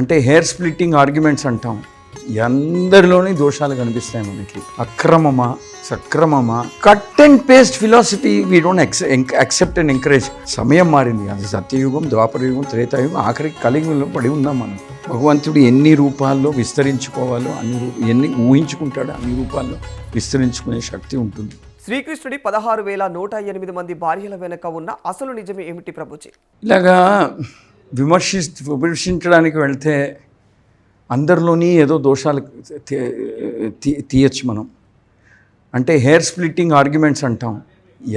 అంటే hair splitting arguments అంటాం. అందరిలోని దోషాలు కనిపిస్తాయి మనకి. అక్రమమా సక్రమమా, cut and paste philosophy we don't accept and encourage. సమయం మారింది. అది సత్యయుగం, ద్వాపరయుగం, త్రేతాయుగం, ఆఖరికి కలియుగంలో పడి ఉన్నాం మనం. భగవంతుడు ఎన్ని రూపాల్లో విస్తరించుకోవాలో ఎన్ని ఊహించుకుంటాడో అన్ని రూపాల్లో విస్తరించుకునే శక్తి ఉంటుంది. శ్రీకృష్ణుడి 16,108 మంది భార్యల వెనుక ఉన్న అసలు నిజమే ఏమిటి ప్రభుజీ? ఇలాగా విమర్శించడానికి వెళ్తే అందరిలోని ఏదో దోషాలు తీయచ్చు మనం. అంటే హెయిర్ స్ప్లిట్టింగ్ ఆర్గ్యుమెంట్స్ అంటాం.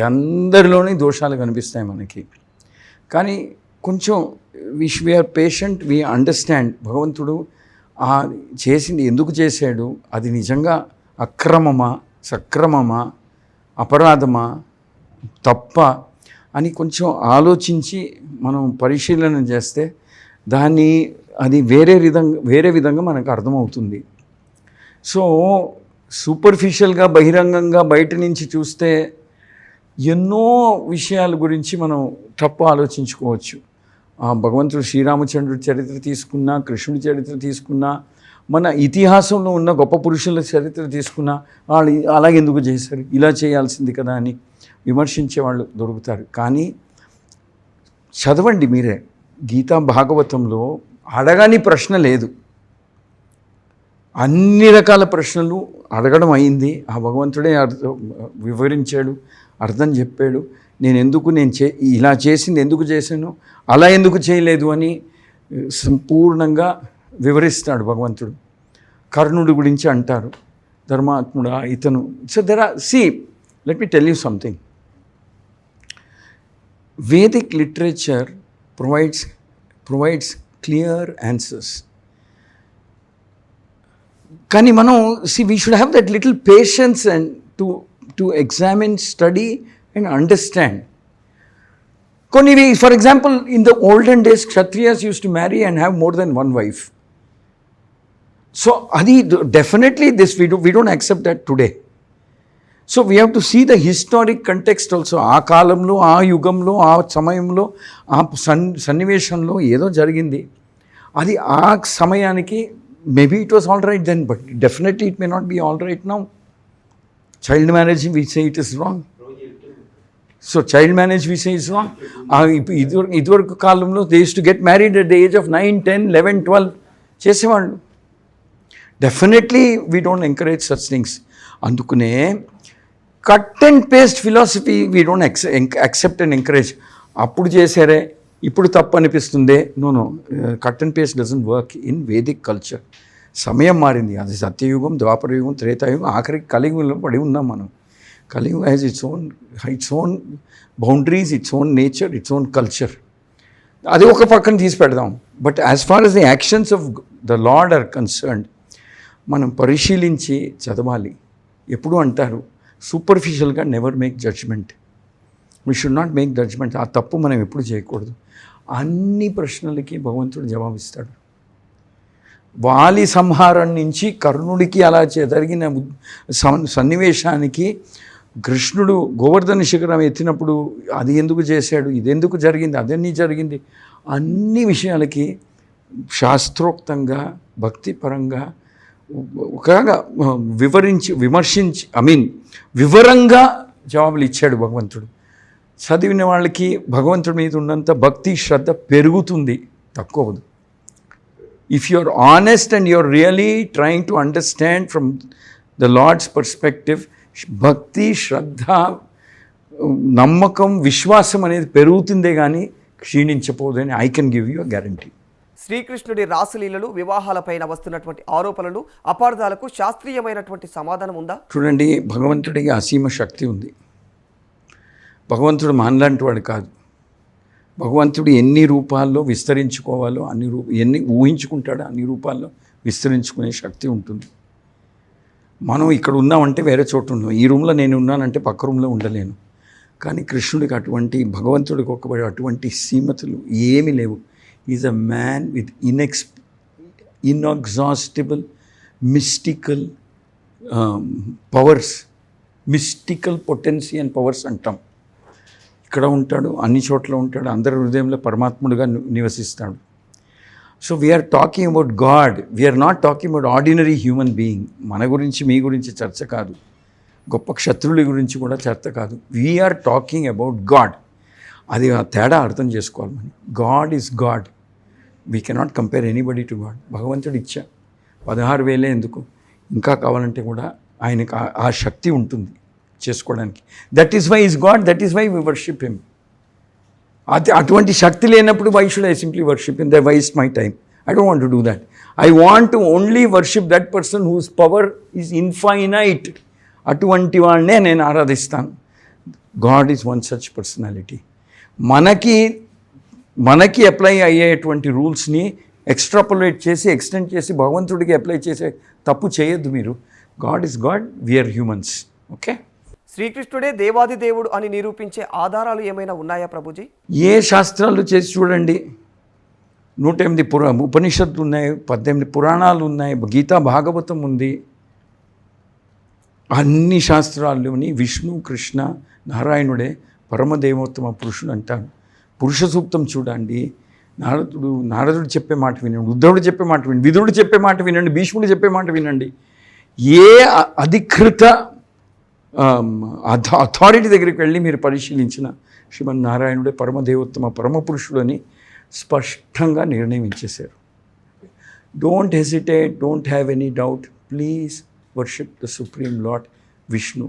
అందరిలోని దోషాలు కనిపిస్తాయి మనకి. కానీ కొంచెం వీఆర్ పేషెంట్, వీ అండర్స్టాండ్ భగవంతుడు చేసింది ఎందుకు చేశాడు, అది నిజంగా అక్రమమా సక్రమమా, అపరాధమా, తప్ప అని కొంచెం ఆలోచించి మనం పరిశీలన చేస్తే అది వేరే విధంగా మనకు అర్థమవుతుంది. సో సూపర్ఫిషియల్గా బహిరంగంగా బయట నుంచి చూస్తే ఎన్నో విషయాల గురించి మనం తప్పు ఆలోచించుకోవచ్చు. భగవంతుడు శ్రీరామచంద్రుడి చరిత్ర తీసుకున్నా, కృష్ణుడి చరిత్ర తీసుకున్నా, మన ఇతిహాసంలో ఉన్న గొప్ప పురుషుల చరిత్ర తీసుకున్నా, వాళ్ళు అలాగెందుకు చేశారు, ఇలా చేయాల్సింది కదా అని విమర్శించే వాళ్ళు దొరుకుతారు. కానీ చదవండి మీరే, గీతా భాగవతంలో అడగని ప్రశ్న లేదు. అన్ని రకాల ప్రశ్నలు అడగడం అయింది. ఆ భగవంతుడే వివరించాడు, అర్థం చెప్పాడు. నేను ఇలా చేసింది ఎందుకు చేశాను, అలా ఎందుకు చేయలేదు అని సంపూర్ణంగా వివరిస్తాడు భగవంతుడు. కర్ణుడి గురించి అంటారు, ధర్మాత్ముడా ఇతను. So let me tell you something. Vedic literature provides clear answers. కానీ మనం we should have that little patience and to examine, study and understand. For example, in the olden days Kshatriyas use to marry and have more than one wife. So అది definitely we don't accept that today. So we have to see the historic context also. ఆ కాలంలో, ఆ యుగంలో, ఆ సమయంలో, ఆ సన్నివేశంలో ఏదో జరిగింది. అది ఆ సమయానికి maybe it was all right then, but definitely it may not be all right now. Child marriage, we say it is wrong. So child marriage, we say is wrong. ఇదివరకు కాలంలో they used to get married at the age of 9, 10, 11, 12 చేసేవాళ్ళు. Definitely we don't encourage such things. అందుకనే cut and paste philosophy we don't accept and encourage. అప్పుడు చేశారే ఇప్పుడు తప్పు అనిపిస్తుందే. No, cut and paste doesn't work in Vedic culture. సమయం మారింది. అది సత్యయుగం, ద్వాపరయుగం, త్రేతాయుగం, ఆఖరికి కలియుగంలో పడి ఉన్నాం మనం. కలియుగం has its own boundaries, its own nature, its own culture. అది ఒక పక్కన తీసి పెడదాం. But as far as the actions of the lord are concerned, మనం పరిశీలించి చదవాలి. ఎప్పుడు అంటారు, సూపర్ఫిషియల్గా never make judgment. We should not make judgment. ఆ తప్పు మనం ఎప్పుడు చేయకూడదు. అన్ని ప్రశ్నలకి భగవంతుడు జవాబిస్తాడు. వాలి సంహారం నుంచి కర్ణుడికి అలా జరిగిన సన్నివేశానికి కృష్ణుడు గోవర్ధన శిఖరం ఎత్తినప్పుడు అది ఎందుకు చేశాడు, ఇది ఎందుకు జరిగింది, అదన్నీ జరిగింది, అన్ని విషయాలకి శాస్త్రోక్తంగా భక్తిపరంగా ఒకగా వివరంగా జవాబులు ఇచ్చాడు భగవంతుడు. చదివిన వాళ్ళకి భగవంతుడి మీద ఉన్నంత భక్తి శ్రద్ధ పెరుగుతుంది, తక్కువదు. If you are honest and you are really trying to understand from the lord's perspective, భక్తి శ్రద్ధ నమ్మకం విశ్వాసం అనేది పెరుగుతుందే కానీ క్షీణించపోదని I can give you a guarantee. శ్రీకృష్ణుడి రాసలీలలు, వివాహాలపైన వస్తున్నటువంటి ఆరోపణలు, అపార్థాలకు శాస్త్రీయమైనటువంటి సమాధానం ఉందా? చూడండి, భగవంతుడికి అసీమ శక్తి ఉంది. భగవంతుడు మనలాంటి వాడు కాదు. భగవంతుడు ఎన్ని రూపాల్లో విస్తరించుకోవాలో ఎన్ని ఊహించుకుంటాడో అన్ని రూపాల్లో విస్తరించుకునే శక్తి ఉంటుంది. మనం ఇక్కడ ఉన్నామంటే వేరే చోటు ఉన్నాం. ఈ రూమ్లో నేను ఉన్నానంటే పక్క రూమ్లో ఉండలేను. కానీ కృష్ణుడికి భగవంతుడికి అటువంటి సీమతులు ఏమీ లేవు. Is a man with inexhaustible mystical powers, mystical potency and powers అంటాం. ఇక్కడ ఉంటాడు, అన్ని చోట్ల ఉంటాడు, అందరి హృదయంలో పరమాత్ముడుగా నివసిస్తాడు. So we are talking about God, we are not talking about ordinary human being. మన గురించి మీ గురించి చర్చ కాదు, గొప్ప క్షత్రుల గురించి కూడా చర్చ కాదు. We are talking about God. అది ఆ తేడా అర్థం చేసుకోవాలి మనం. God is God, we cannot compare anybody to God. భగవంతుడు ఇచ్చా 16,000 ఎందుకు, ఇంకా కావాలంటే కూడా ఆయనకు ఆ శక్తి ఉంటుంది చేసుకోవడానికి. That is why is God, that is why we worship him. అటువంటి శక్తి లేనప్పుడు why should I simply worship him? They waste my time. I don't want to do that. I want to only worship that person whose power is infinite. అటువంటి వాడినే నేను ఆరాధిస్తాను. God is one such personality. మనకి apply అయ్యేటువంటి రూల్స్ని extrapolate చేసి extend చేసి భగవంతుడికి అప్లై చేసే తప్పు చేయొద్దు మీరు. God is God, we are humans. Okay. శ్రీకృష్ణుడే దేవాది దేవుడు అని నిరూపించే ఆధారాలు ఏమైనా ఉన్నాయా ప్రభుజీ? ఏ శాస్త్రాలు చేసి చూడండి. 108 ఉపనిషత్తులు ఉన్నాయి, 18 పురాణాలు ఉన్నాయి, గీతా భాగవతం ఉంది. అన్ని శాస్త్రాల్లోని విష్ణు, కృష్ణ, నారాయణుడే పరమదేవోత్తమ పురుషుడు అంటారు. పురుష సూక్తం చూడండి. నారదుడు చెప్పే మాట వినండి, ఉద్ధవుడు చెప్పే మాట వినండి, విదురుడు చెప్పే మాట వినండి, భీష్ముడు చెప్పే మాట వినండి. ఏ అధికృత అథారిటీ దగ్గరికి వెళ్ళి మీరు పరిశీలించిన శ్రీమన్నారాయణుడే పరమదేవోత్తమ పరమపురుషుడు అని స్పష్టంగా నిర్ణయించేశారు. Don't hesitate, don't have any doubt. Please worship the supreme lord Vishnu.